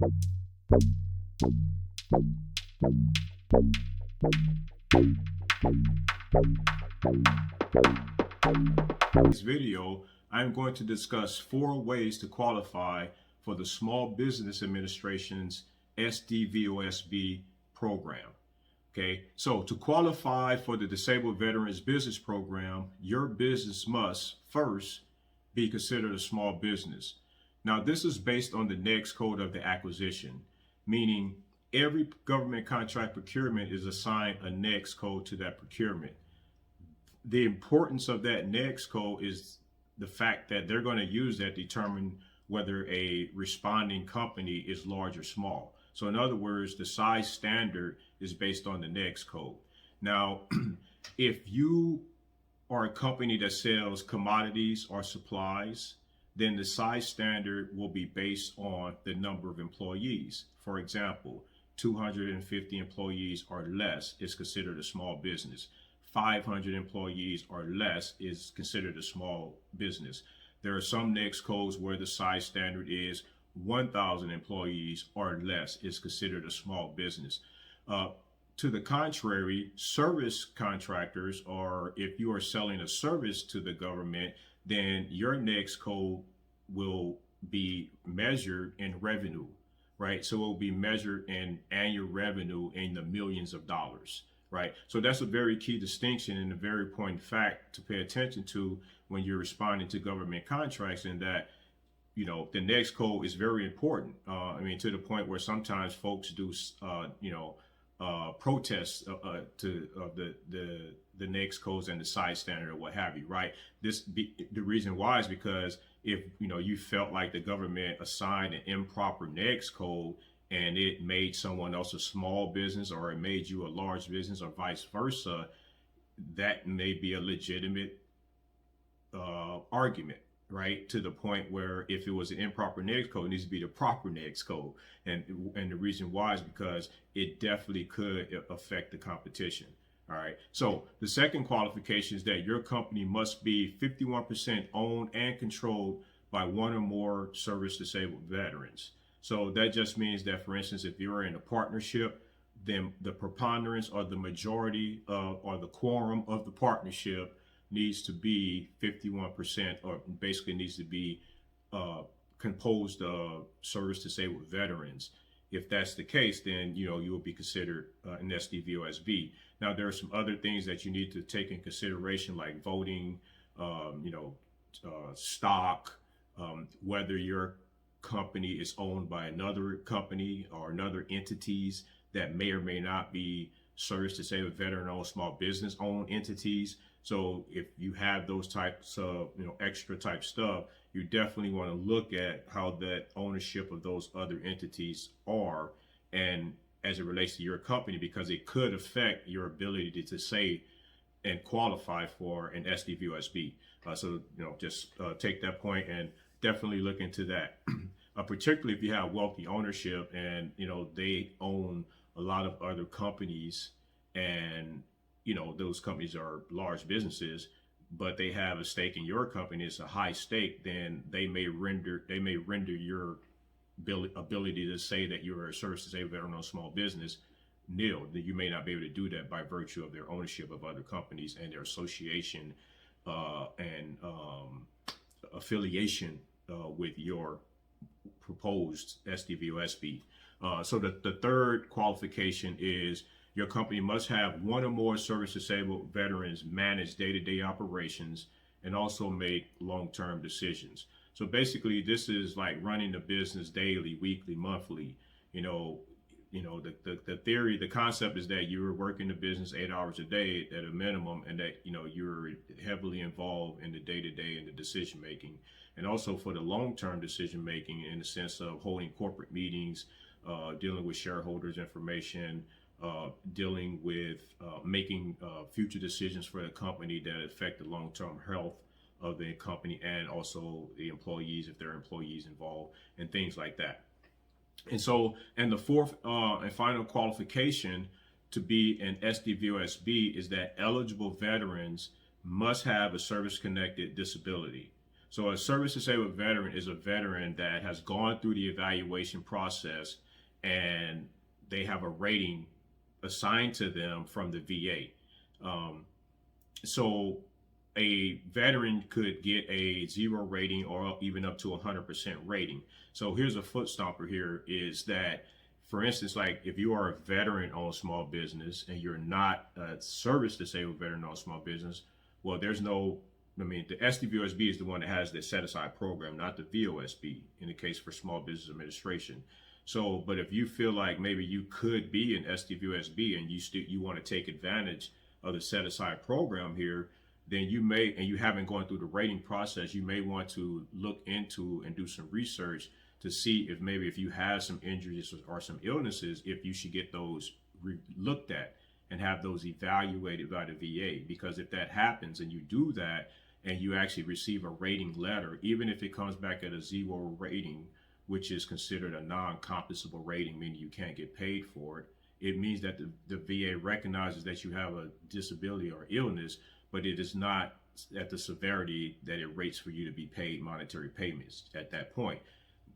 In this video, I'm going to discuss 4 ways to qualify for the Small Business Administration's SDVOSB program. Okay, so to qualify for the Disabled Veterans Business Program, your business must first be considered a small business. Now, this is based on the NAICS code of the acquisition, meaning every government contract procurement is assigned a NAICS code to that procurement. The importance of that NAICS code is the fact that they're going to use that to determine whether a responding company is large or small. So in other words, the size standard is based on the NAICS code. Now, if you are a company that sells commodities or supplies, then the size standard will be based on the number of employees. For example, 250 employees or less is considered a small business. 500 employees or less is considered a small business. There are some NAICS codes where the size standard is 1,000 employees or less is considered a small business. To the contrary, service contractors, or if you are selling a service to the government, then your NAICS code will be measured in revenue, right? So it will be measured in annual revenue in the millions of dollars, right? So that's a very key distinction and a very important fact to pay attention to when you're responding to government contracts, and that, you know, the NAICS code is very important. I mean, to the point where sometimes folks do, protests to the NAICS codes and the size standard or what have you, right? The reason why is because if, you know, you felt like the government assigned an improper NAICS code and it made someone else a small business, or it made you a large business, or vice versa, that may be a legitimate argument, right? To the point where if it was an improper NAICS code, it needs to be the proper NAICS code. And the reason why is because it definitely could affect the competition. All right. So the second qualification is that your company must be 51% owned and controlled by one or more service disabled veterans. So that just means that, for instance, if you're in a partnership, then the preponderance or the majority or the quorum of the partnership needs to be 51%, or basically needs to be composed of service disabled veterans. If that's the case, then, you know, you will be considered an SDVOSB. Now, there are some other things that you need to take in consideration, like voting, stock, whether your company is owned by another company or another entities that may or may not be service disabled veteran owned small business owned entities. So if you have those types of, you know, extra type stuff, you definitely want to look at how that ownership of those other entities are, and as it relates to your company, because it could affect your ability to say and qualify for an SDVOSB. So, you know, just take that point and definitely look into that. Particularly if you have wealthy ownership and, you know, they own a lot of other companies, and, you know, those companies are large businesses, but they have a stake in your company. It's a high stake. Then they may render your ability to say that you're a service disabled veteran owned small business nil. That you may not be able to do that by virtue of their ownership of other companies and their association and affiliation with your proposed SDVOSB. So the third qualification is your company must have one or more service disabled veterans manage day-to-day operations and also make long-term decisions. So basically, this is like running the business daily, weekly, monthly. The theory, the concept is that you're working the business 8 hours a day at a minimum, and that, you know, you're heavily involved in the day-to-day and the decision making, and also for the long-term decision making in the sense of holding corporate meetings, dealing with shareholders information, dealing with making future decisions for the company that affect the long-term health of the company, and also the employees, if there are employees involved, and things like that. And so, and the fourth and final qualification to be an SDVOSB is that eligible veterans must have a service-connected disability. So a service disabled veteran is a veteran that has gone through the evaluation process and they have a rating assigned to them from the VA. So a veteran could get a 0 rating or even up to 100% rating. So here's a foot stomper here is that, for instance, like if you are a veteran on small business and you're not a service disabled veteran on small business, well, there's no, I mean, the SDVOSB is the one that has the set aside program, not the VOSB in the case for Small Business Administration. So, but if you feel like maybe you could be an SDVOSB and you want to take advantage of the set aside program here, then you may, and you haven't gone through the rating process, you may want to look into and do some research to see if maybe if you have some injuries or some illnesses, if you should get those looked at and have those evaluated by the VA. Because if that happens and you do that and you actually receive a rating letter, even if it comes back at a 0 rating, which is considered a non-compensable rating, meaning you can't get paid for it, it means that the VA recognizes that you have a disability or illness, but it is not at the severity that it rates for you to be paid monetary payments. At that point,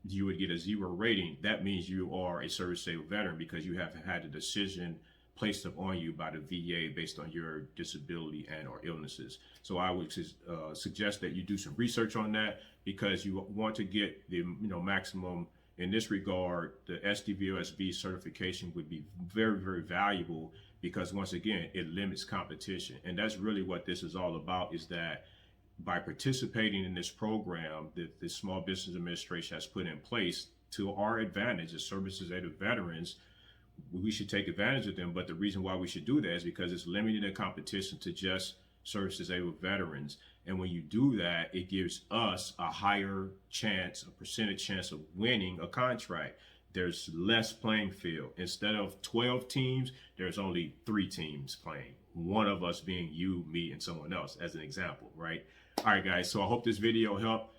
you would get a 0 rating. That means you are a service disabled veteran because you have had a decision placed upon you by the VA based on your disability and or illnesses. So I would suggest that you do some research on that, because you want to get the maximum. In this regard, the SDVOSB certification would be very, very valuable, because once again, it limits competition. And that's really what this is all about, is that by participating in this program that the Small Business Administration has put in place to our advantage as service disabled veterans, we should take advantage of them. But the reason why we should do that is because it's limiting the competition to just service disabled veterans. And when you do that, it gives us a higher chance, a percentage chance of winning a contract. There's less playing field. Instead of 12 teams, there's only 3 teams playing. One of us being you, me, and someone else, as an example, right? All right, guys. So I hope this video helped.